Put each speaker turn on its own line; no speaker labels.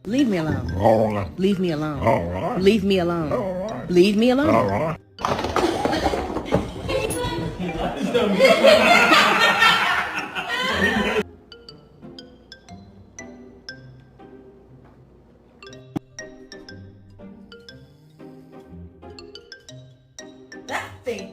Leave me alone.
All right.
Leave me alone.
All right.
Leave me alone.
All right.
Leave me alone.
All right.
That thing